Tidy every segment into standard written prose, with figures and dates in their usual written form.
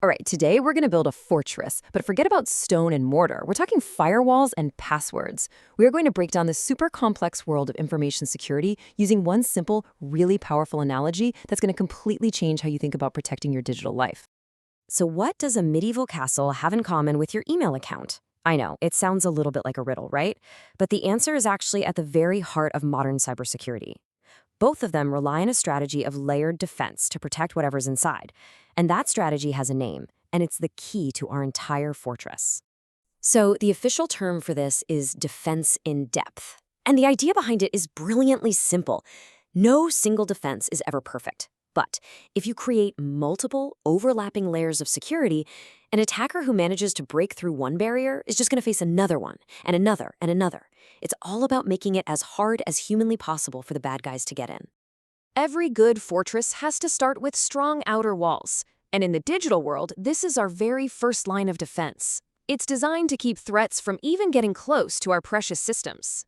All right, today we're going to build a fortress, but forget about stone and mortar. We're talking firewalls and passwords. We are going to break down this super complex world of information security using one simple, really powerful analogy that's going to completely change how you think about protecting your digital life. So what does a medieval castle have in common with your email account? I know, it sounds a little bit like a riddle, right? But the answer is actually at the very heart of modern cybersecurity. Both of them rely on a strategy of layered defense to protect whatever's inside. And that strategy has a name, and it's the key to our entire fortress. So the official term for this is defense in depth. And the idea behind it is brilliantly simple. No single defense is ever perfect. But if you create multiple, overlapping layers of security, an attacker who manages to break through one barrier is just going to face another one, and another, and another. It's all about making it as hard as humanly possible for the bad guys to get in. Every good fortress has to start with strong outer walls. And in the digital world, this is our very first line of defense. It's designed to keep threats from even getting close to our precious systems.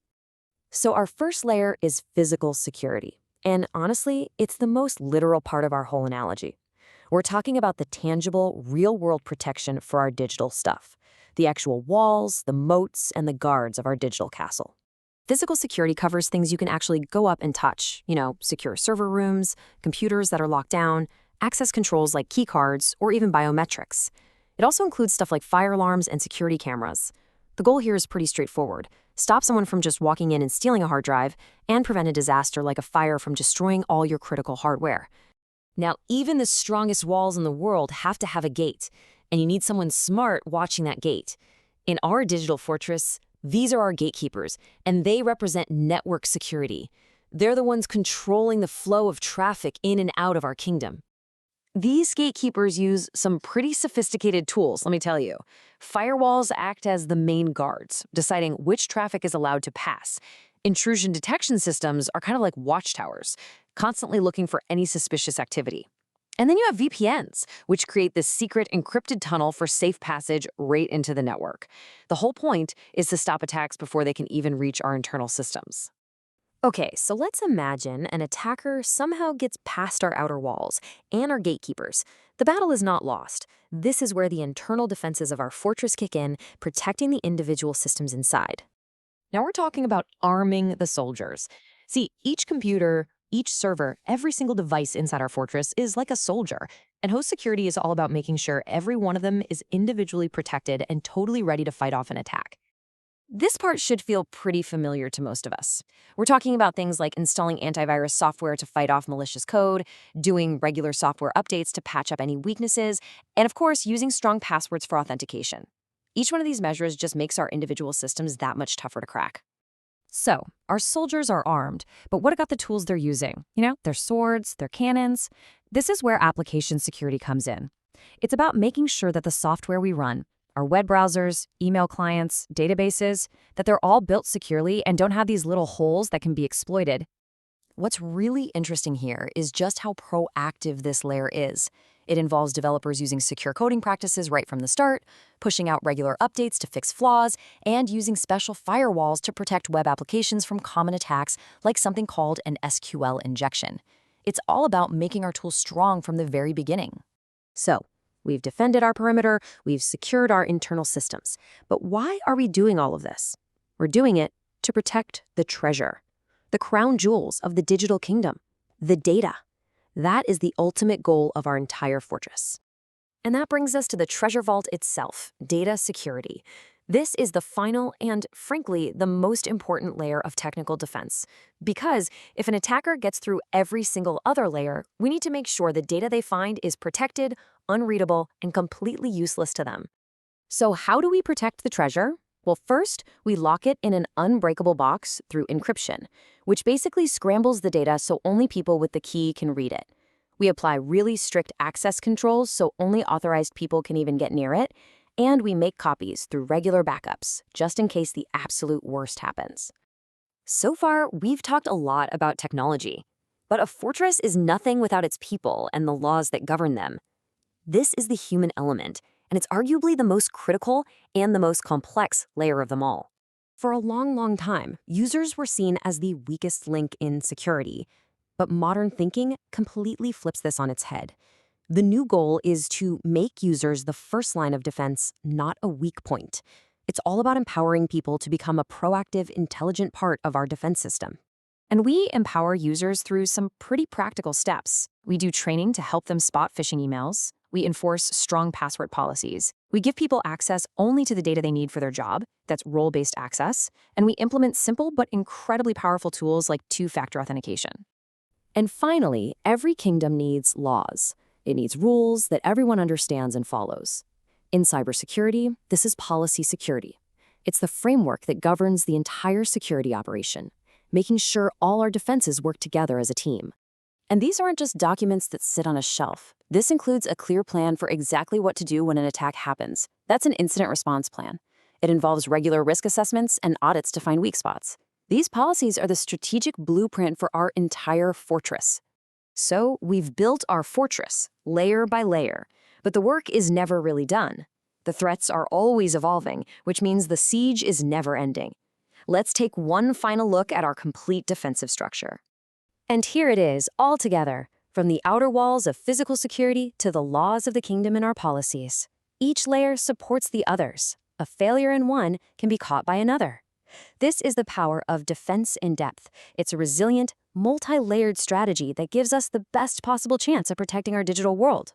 So our first layer is physical security. And honestly, it's the most literal part of our whole analogy. We're talking about the tangible, real-world protection for our digital stuff. The actual walls, the moats, and the guards of our digital castle. Physical security covers things you can actually go up and touch. Secure server rooms, computers that are locked down, access controls like keycards, or even biometrics. It also includes stuff like fire alarms and security cameras. The goal here is pretty straightforward. Stop someone from just walking in and stealing a hard drive, and prevent a disaster like a fire from destroying all your critical hardware. Now, even the strongest walls in the world have to have a gate, and you need someone smart watching that gate. In our digital fortress, these are our gatekeepers, and they represent network security. They're the ones controlling the flow of traffic in and out of our kingdom. These gatekeepers use some pretty sophisticated tools, let me tell you. Firewalls act as the main guards, deciding which traffic is allowed to pass. Intrusion detection systems are kind of like watchtowers, constantly looking for any suspicious activity. And then you have VPNs, which create this secret encrypted tunnel for safe passage right into the network. The whole point is to stop attacks before they can even reach our internal systems. Okay, so let's imagine an attacker somehow gets past our outer walls and our gatekeepers. The battle is not lost. This is where the internal defenses of our fortress kick in, protecting the individual systems inside. Now we're talking about arming the soldiers. See, each computer, each server, every single device inside our fortress is like a soldier. And host security is all about making sure every one of them is individually protected and totally ready to fight off an attack. This part should feel pretty familiar to most of us. We're talking about things like installing antivirus software to fight off malicious code, doing regular software updates to patch up any weaknesses, and of course, using strong passwords for authentication. Each one of these measures just makes our individual systems that much tougher to crack. So, our soldiers are armed, but what about the tools they're using? Their swords, their cannons. This is where application security comes in. It's about making sure that the software we run, our web browsers, email clients, databases, that they're all built securely and don't have these little holes that can be exploited. What's really interesting here is just how proactive this layer is. It involves developers using secure coding practices right from the start, pushing out regular updates to fix flaws, and using special firewalls to protect web applications from common attacks like something called an SQL injection. It's all about making our tools strong from the very beginning. So, we've defended our perimeter, we've secured our internal systems. But why are we doing all of this? We're doing it to protect the treasure, the crown jewels of the digital kingdom, the data. That is the ultimate goal of our entire fortress. And that brings us to the treasure vault itself, data security. This is the final and, frankly, the most important layer of technical defense. Because if an attacker gets through every single other layer, we need to make sure the data they find is protected, unreadable, and completely useless to them. So how do we protect the treasure? Well, first, we lock it in an unbreakable box through encryption, which basically scrambles the data so only people with the key can read it. We apply really strict access controls so only authorized people can even get near it, and we make copies through regular backups, just in case the absolute worst happens. So far, we've talked a lot about technology, but a fortress is nothing without its people and the laws that govern them. This is the human element, and it's arguably the most critical and the most complex layer of them all. For a long, long time, users were seen as the weakest link in security, but modern thinking completely flips this on its head. The new goal is to make users the first line of defense, not a weak point. It's all about empowering people to become a proactive, intelligent part of our defense system. And we empower users through some pretty practical steps. We do training to help them spot phishing emails. We enforce strong password policies. We give people access only to the data they need for their job. That's role-based access. And we implement simple but incredibly powerful tools like two-factor authentication. And finally, every kingdom needs laws. It needs rules that everyone understands and follows. In cybersecurity, this is policy security. It's the framework that governs the entire security operation, making sure all our defenses work together as a team. And these aren't just documents that sit on a shelf. This includes a clear plan for exactly what to do when an attack happens. That's an incident response plan. It involves regular risk assessments and audits to find weak spots. These policies are the strategic blueprint for our entire fortress. So we've built our fortress, layer by layer. But the work is never really done. The threats are always evolving, which means the siege is never ending. Let's take one final look at our complete defensive structure. And here it is, all together, from the outer walls of physical security to the laws of the kingdom in our policies. Each layer supports the others. A failure in one can be caught by another. This is the power of defense in depth. It's a resilient, multi-layered strategy that gives us the best possible chance of protecting our digital world.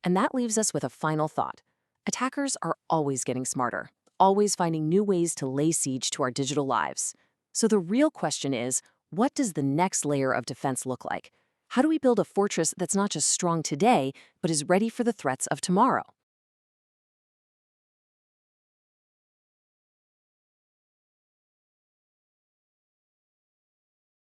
And that leaves us with a final thought. Attackers are always getting smarter, always finding new ways to lay siege to our digital lives. So the real question is, what does the next layer of defense look like? How do we build a fortress that's not just strong today, but is ready for the threats of tomorrow?